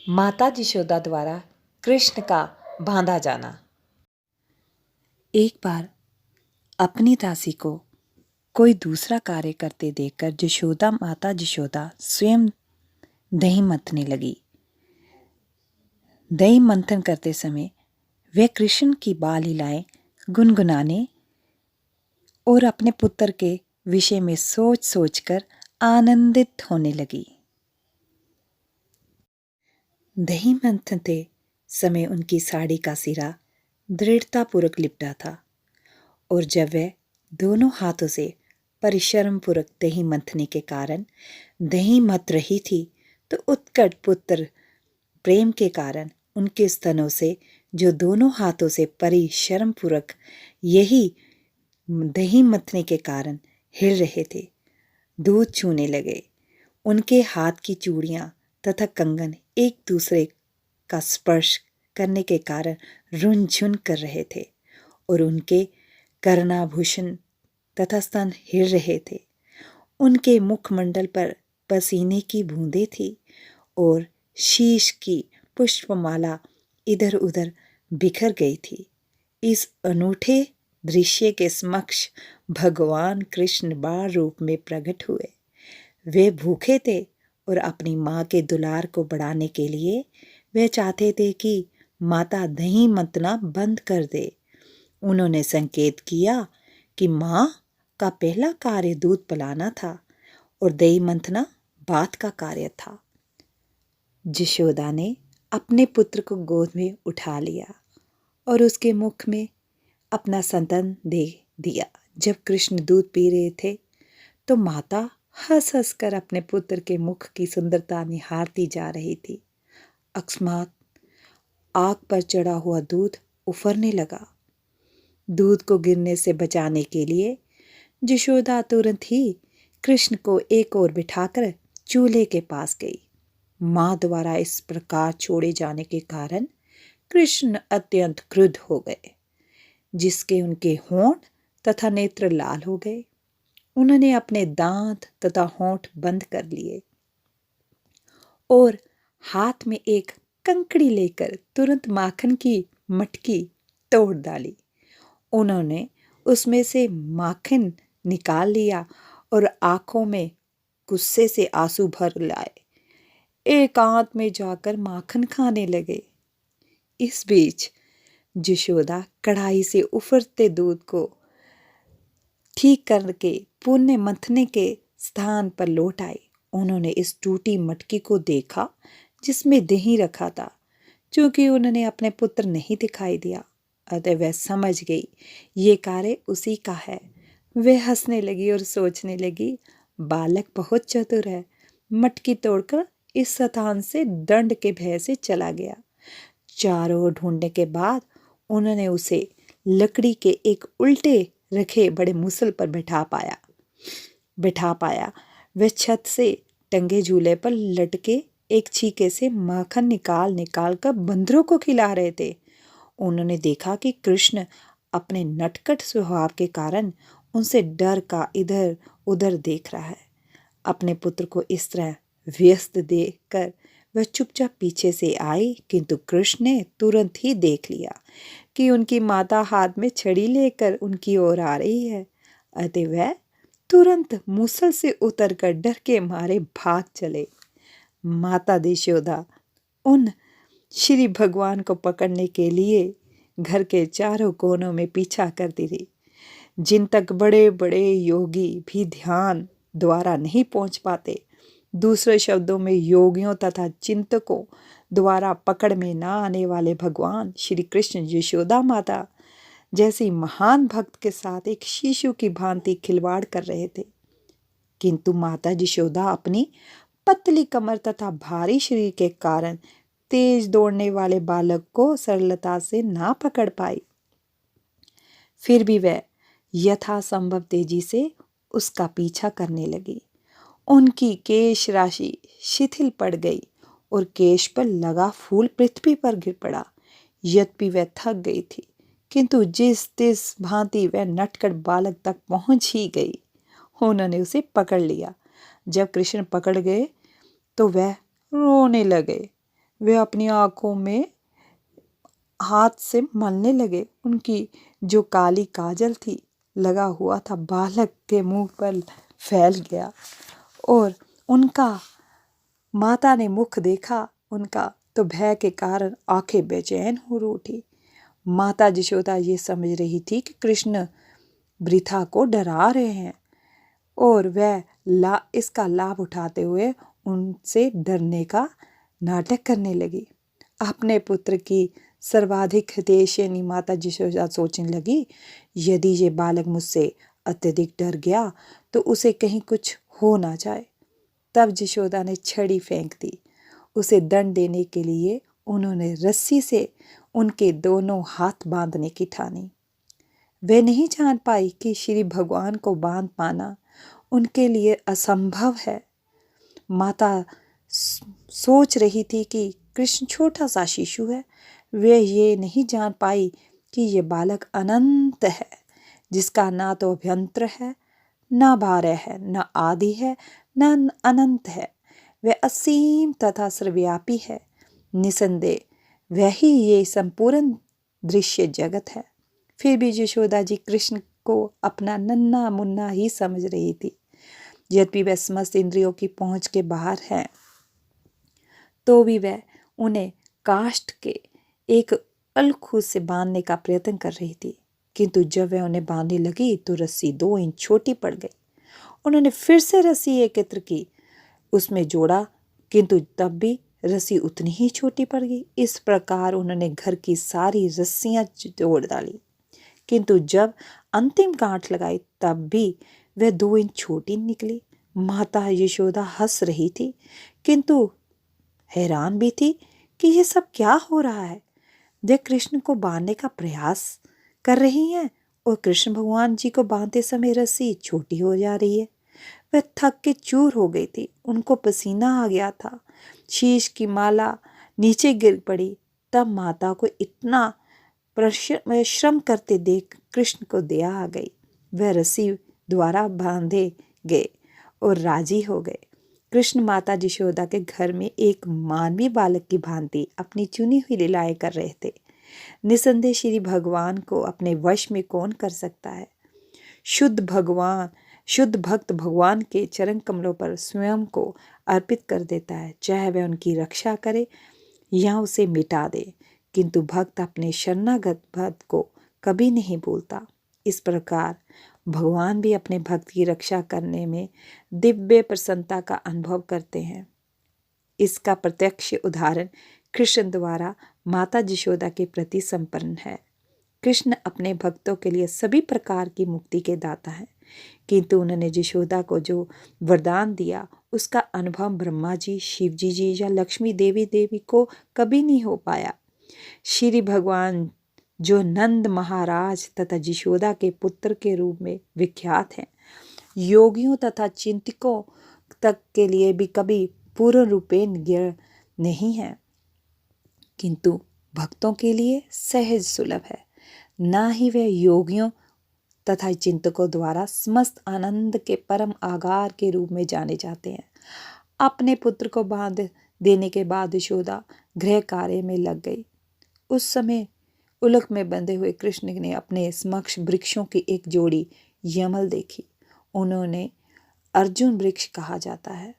माता यशोदा द्वारा कृष्ण का बांधा जाना। एक बार अपनी दासी को कोई दूसरा कार्य करते देखकर माता यशोदा स्वयं दही मंथने लगी। दही मंथन करते समय वह कृष्ण की बाल लीलाएं गुनगुनाने और अपने पुत्र के विषय में सोच सोचकर आनंदित होने लगी। दही मंथते समय उनकी साड़ी का सिरा दृढ़तापूर्वक लिपटा था और जब वह दोनों हाथों से परिश्रम पूर्वक दही मंथने के कारण दही मथ रही थी तो उत्कट पुत्र प्रेम के कारण उनके स्तनों से जो दोनों हाथों से परिश्रम पूर्वक यही दही मथने के कारण हिल रहे थे, दूध छूने लगे। उनके हाथ की चूड़ियां तथा कंगन एक दूसरे का स्पर्श करने के कारण रुनझुन कर रहे थे और उनके कर्णाभूषण तथा स्तन हिल रहे थे। उनके मुखमंडल पर पसीने की बूंदें थी और शीश की पुष्पमाला इधर उधर बिखर गई थी। इस अनूठे दृश्य के समक्ष भगवान कृष्ण बाल रूप में प्रकट हुए। वे भूखे थे और अपनी माँ के दुलार को बढ़ाने के लिए वे चाहते थे कि माता दही मंथना बंद कर दे। उन्होंने संकेत किया कि माँ का पहला कार्य दूध पिलाना था और दही मंथना बाद का कार्य था। यशोदा ने अपने पुत्र को गोद में उठा लिया और उसके मुख में अपना स्तन दे दिया। जब कृष्ण दूध पी रहे थे तो माता हंस हंस कर अपने पुत्र के मुख की सुंदरता निहारती जा रही थी। अकस्मात आग पर चढ़ा हुआ दूध उफरने लगा। दूध को गिरने से बचाने के लिए यशोदा तुरंत ही कृष्ण को एक ओर बिठाकर चूल्हे के पास गई। माँ द्वारा इस प्रकार छोड़े जाने के कारण कृष्ण अत्यंत क्रुद्ध हो गए, जिसके उनके होंठ तथा नेत्र लाल हो गए। उन्होंने अपने दांत तथा होंठ बंद कर लिए और हाथ में एक कंकड़ी लेकर तुरंत माखन की मटकी तोड़ डाली। उन्होंने उसमें से माखन निकाल लिया और आंखों में गुस्से से आंसू भर लाए एकांत में जाकर माखन खाने लगे। इस बीच यशोदा कढ़ाई से उफरते दूध को ठीक करके पुण्य मंथने के स्थान पर लौट आई। उन्होंने इस टूटी मटकी को देखा जिसमें दही रखा था। चूंकि उन्होंने अपने पुत्र नहीं दिखाई दिया, अतः वह समझ गई ये कार्य उसी का है। वह हंसने लगी और सोचने लगी, बालक बहुत चतुर है, मटकी तोड़कर इस स्थान से दंड के भय से चला गया। चारों ओर ढूंढने के बाद उन्होंने उसे लकड़ी के एक उल्टे रखे बड़े मुसल पर बिठा पाया। वह छत से टंगे झूले पर लटके एक छीके से माखन निकाल कर बंदरों को खिला रहे थे। उन्होंने देखा कि कृष्ण अपने नटखट स्वभाव के कारण उनसे डर का इधर उधर देख रहा है। अपने पुत्र को इस तरह व्यस्त देखकर वह चुपचाप पीछे से आई, किंतु कृष्ण ने तुरंत ही देख लिया कि उनकी माता हाथ में छड़ी लेकर उनकी ओर आ रही है। अतः वह तुरंत मुसल से उतरकर डर के मारे भाग चले। माता यशोदा उन श्री भगवान को पकड़ने के लिए घर के चारों कोनों में पीछा करती रही, जिन तक बड़े बड़े योगी भी ध्यान द्वारा नहीं पहुंच पाते। दूसरे शब्दों में योगियों तथा चिंतकों द्वारा पकड़ में ना आने वाले भगवान श्री कृष्ण यशोदा माता जैसी महान भक्त के साथ एक शिशु की भांति खिलवाड़ कर रहे थे। किंतु माता यशोदा अपनी पतली कमर तथा भारी शरीर के कारण तेज दौड़ने वाले बालक को सरलता से ना पकड़ पाई। फिर भी वह यथासंभव तेजी से उसका पीछा करने लगी। उनकी केश राशि शिथिल पड़ गई और केश पर लगा फूल पृथ्वी पर गिर पड़ा। यद्यपि वह थक गई थी, किंतु जिस तिस भांति वह नटखट बालक तक पहुंच ही गई। उन्होंने उसे पकड़ लिया। जब कृष्ण पकड़ गए तो वह रोने लगे। वे अपनी आंखों में हाथ से मलने लगे। उनकी जो काली काजल थी लगा हुआ था बालक के मुंह पर फैल गया और उनका माता ने मुख देखा उनका तो भय के कारण आंखें बेचैन हो उठी। माता यशोदा ये समझ रही थी कि कृष्ण वृथा को डरा रहे हैं और वह इसका लाभ उठाते हुए उनसे डरने का नाटक करने लगी। अपने पुत्र की सर्वाधिक हितैषिणी माता यशोदा सोचने लगी, यदि ये बालक मुझसे अत्यधिक डर गया तो उसे कहीं कुछ हो ना जाए। तब यशोदा ने छड़ी फेंक दी। उसे दंड देने के लिए उन्होंने रस्सी से उनके दोनों हाथ बांधने की ठानी। वे नहीं जान पाई कि श्री भगवान को बांध पाना उनके लिए असंभव है। माता सोच रही थी कि कृष्ण छोटा सा शिशु है। वे ये नहीं जान पाई कि ये बालक अनंत है, जिसका ना तो अभ्यंतर है, ना बारह है, ना आदि है, ना अनंत है। वह असीम तथा सर्वव्यापी है। निसंदेह वही ये संपूर्ण दृश्य जगत है। फिर भी यशोदा जी कृष्ण को अपना नन्हा मुन्ना ही समझ रही थी। यद्यपि वह समस्त इंद्रियों की पहुंच के बाहर है तो भी वह उन्हें काष्ठ के एक अलखू से बांधने का प्रयत्न कर रही थी, किंतु जब वह उन्हें बांधने लगी तो रस्सी 2 इंच छोटी पड़ गई। उन्होंने फिर से रस्सी एकत्र की, उसमें जोड़ा, किंतु तब भी रस्सी उतनी ही छोटी पड़ गई। इस प्रकार उन्होंने घर की सारी रस्सियां जोड़ डाली, किंतु जब अंतिम गांठ लगाई तब भी वह 2 इंच छोटी निकली। माता यशोदा हंस रही थी, किंतु हैरान भी थी कि यह सब क्या हो रहा है। वे कृष्ण को बांधने का प्रयास कर रही हैं और कृष्ण भगवान जी को बांधते समय रस्सी छोटी हो जा रही है। वह थक के चूर हो गई थी। उनको पसीना आ गया था। शीश की माला नीचे गिर पड़ी। तब माता को इतना श्रम करते देख कृष्ण को दया आ गई। वह रस्सी द्वारा बांधे गए और राजी हो गए। कृष्ण माता यशोदा के घर में एक मानवीय बालक की भांति अपनी चुनी हुई लीलाएं कर रहे थे। निसंदेह श्री भगवान को अपने वश में कौन कर सकता है। शुद्ध भक्त भगवान के चरण कमलों पर स्वयं को अर्पित कर देता है, चाहे वह उनकी रक्षा करे या उसे मिटा दे, किंतु भक्त अपने शरणागत भक्त को कभी नहीं भूलता। इस प्रकार भगवान भी अपने भक्त की रक्षा करने में दिव्य प्रसन्नता का अनुभव करते हैं। इसका प्रत्यक्ष उदाहरण कृष्ण द्वारा माता यशोदा के प्रति संपन्न है। कृष्ण अपने भक्तों के लिए सभी प्रकार की मुक्ति के दाता हैं, किंतु उन्होंने यशोदा को जो वरदान दिया उसका अनुभव ब्रह्मा जी, शिव जी या लक्ष्मी देवी को कभी नहीं हो पाया। श्री भगवान जो नंद महाराज तथा यशोदा के पुत्र के रूप में विख्यात हैं, योगियों तथा चिंतकों तक के लिए भी कभी पूर्ण रूपेण ज्ञेय नहीं है, किंतु भक्तों के लिए सहज सुलभ है। ना ही वह योगियों तथा चिंतकों द्वारा समस्त आनंद के परम आगार के रूप में जाने जाते हैं। अपने पुत्र को बांध देने के बाद यशोदा गृह कार्य में लग गई। उस समय उलक में बंधे हुए कृष्ण ने अपने समक्ष वृक्षों की एक जोड़ी यमल देखी। उन्होंने अर्जुन वृक्ष कहा जाता है।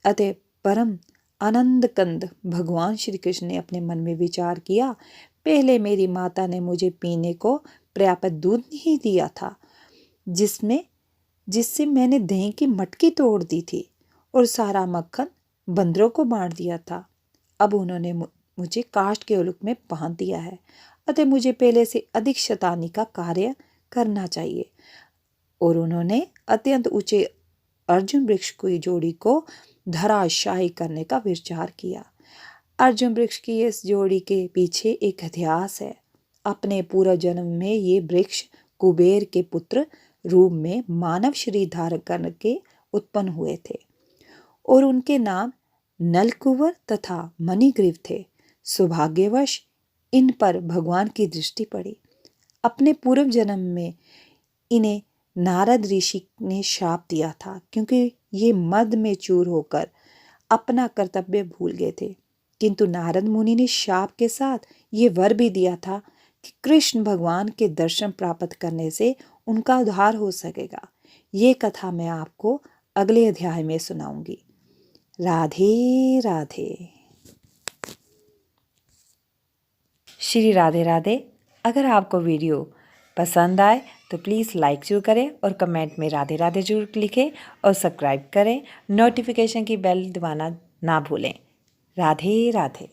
अतः परम आनंद कंद भगवान श्री कृष्ण ने अपने मन में विचार किया, पहले मेरी माता ने मुझे पीने को पर्याप्त दूध नहीं दिया था, जिससे मैंने दही की मटकी तोड़ दी थी और सारा मक्खन बंदरों को बांट दिया था। अब उन्होंने मुझे काष्ठ के उलक में बांध दिया है, अतः मुझे पहले से अधिक शैतानी का कार्य करना चाहिए। और उन्होंने अत्यंत ऊंचे अर्जुन वृक्ष की जोड़ी को धराशायी करने का विचार किया। अर्जुन वृक्ष की इस जोड़ी के पीछे एक इतिहास है। अपने पूर्व जन्म में ये वृक्ष कुबेर के पुत्र रूप में मानव शरीर धारण करके उत्पन्न हुए थे और उनके नाम नलकुवर तथा मणिग्रीव थे। सौभाग्यवश इन पर भगवान की दृष्टि पड़ी। अपने पूर्व जन्म में इन्हें नारद ऋषि ने शाप दिया था, क्योंकि ये मद में चूर होकर अपना कर्तव्य भूल गए थे। किंतु नारद मुनि ने शाप के साथ ये वर भी दिया था कि कृष्ण भगवान के दर्शन प्राप्त करने से उनका उद्धार हो सकेगा। ये कथा मैं आपको अगले अध्याय में सुनाऊंगी। राधे राधे। श्री राधे राधे। अगर आपको वीडियो पसंद आए तो प्लीज़ लाइक जरूर करें और कमेंट में राधे राधे जरूर लिखें और सब्सक्राइब करें। नोटिफिकेशन की बेल दबाना ना भूलें। राधे राधे।